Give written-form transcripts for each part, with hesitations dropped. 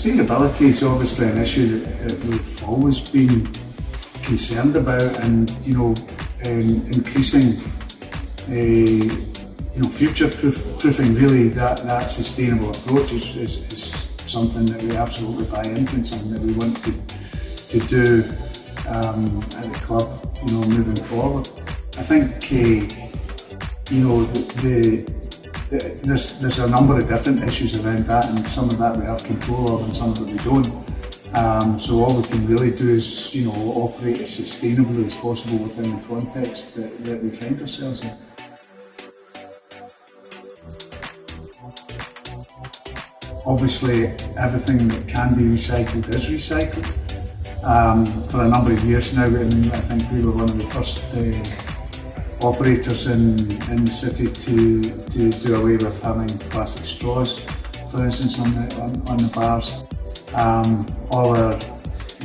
Sustainability is obviously an issue that we've always been concerned about, and increasing future-proofing really that sustainable approach is something that we absolutely buy into, and something that we want to do at the club, moving forward. I think there's a number of different issues around that, and some of that we have control of and some of it we don't. So all we can really do is operate as sustainably as possible within the context that we find ourselves in. Obviously, everything that can be recycled is recycled. For a number of years now, I think we were one of the first operators in the city to do away with having plastic straws, for instance, on the bars. All our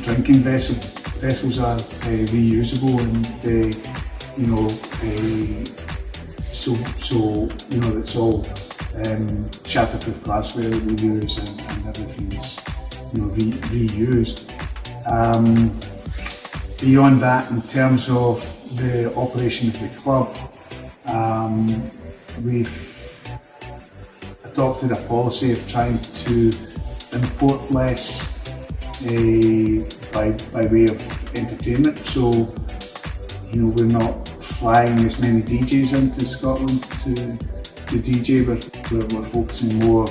drinking vessels are reusable, and it's all shatterproof glassware that we use, and everything's reused. Beyond that, in terms of the operation of the club, we've adopted a policy of trying to import less by way of entertainment. So, we're not flying as many DJs into Scotland to DJ, but we're focusing more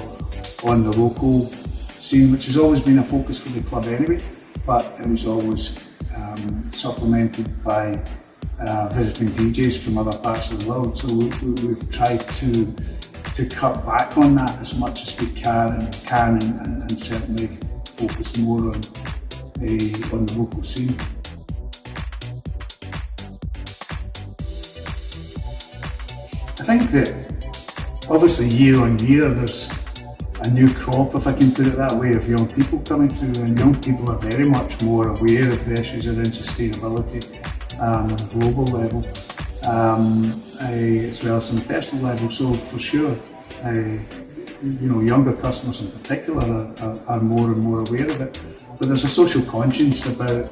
on the local scene, which has always been a focus for the club anyway, but it was always supplemented by visiting DJs from other parts of the world. So we've tried to cut back on that as much as we can, and certainly focus more on the local scene. I think that obviously year on year there's a new crop, if I can put it that way, of young people coming through, and young people are very much more aware of the issues around sustainability on a global level, as well as on a personal level. So for sure, younger customers in particular are more and more aware of it. But there's a social conscience about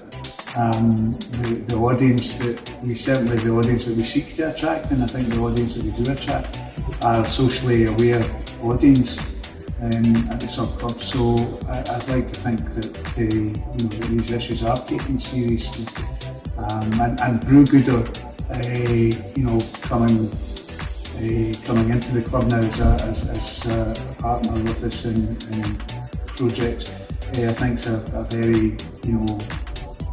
the audience the audience that we seek to attract, and I think the audience that we do attract are a socially aware audience at the sub-club. So I'd like to think that that these issues are taken seriously, and Brewgooder, coming into the club now as a partner with us in projects, I think is a very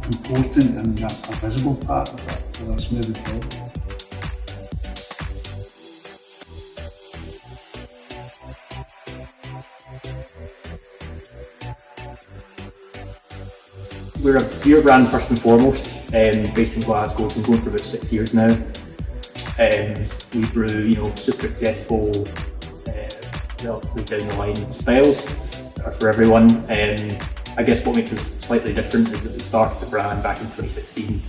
important and a visible part of that for us moving forward. We're a beer brand first and foremost, based in Glasgow. We've been going for about 6 years now. We brew, super accessible, relatively down the line styles that are for everyone. I guess what makes us slightly different is that we started the brand back in 2016,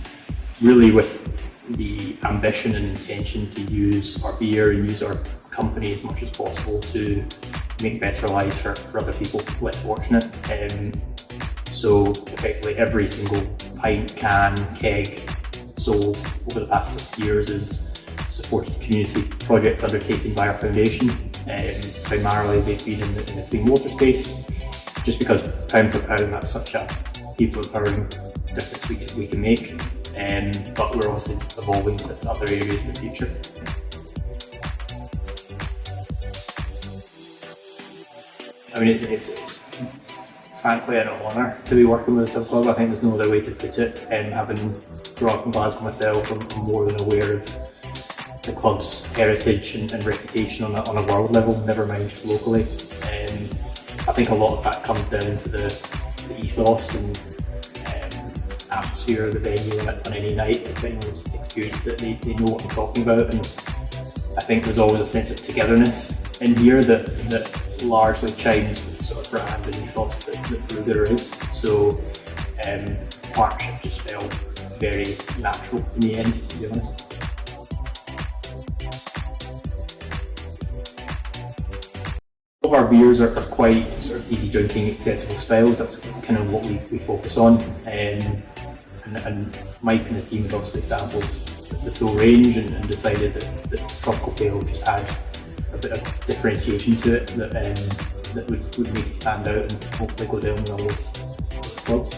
really with the ambition and intention to use our beer and use our company as much as possible to make better lives for other people less fortunate. So effectively every single pint, can, keg sold over the past 6 years is supported community projects undertaken by our foundation. Primarily they've been in the clean water space, just because pound for pound that's such a people empowering difference we can make. But we're also evolving to other areas in the future. I mean, it's frankly an honour to be working with a sub-club. I think there's no other way to put it. Having grown up in Glasgow myself, I'm more than aware of the club's heritage and reputation on a world level, never mind just locally. I think a lot of that comes down to the ethos and atmosphere of the venue on any night. If anyone's experienced it, they know what I'm talking about, and I think there's always a sense of togetherness in here that largely chimes with the sort of brand and ethos that Brewgooder is. So partnership just felt very natural in the end, to be honest. of our beers are quite sort of easy drinking, accessible styles. That's kind of what we focus on. And Mike and the team have obviously sampled the full range and decided that Tropical Pale just had a bit of differentiation to it that would make it stand out and hopefully go down well with the club.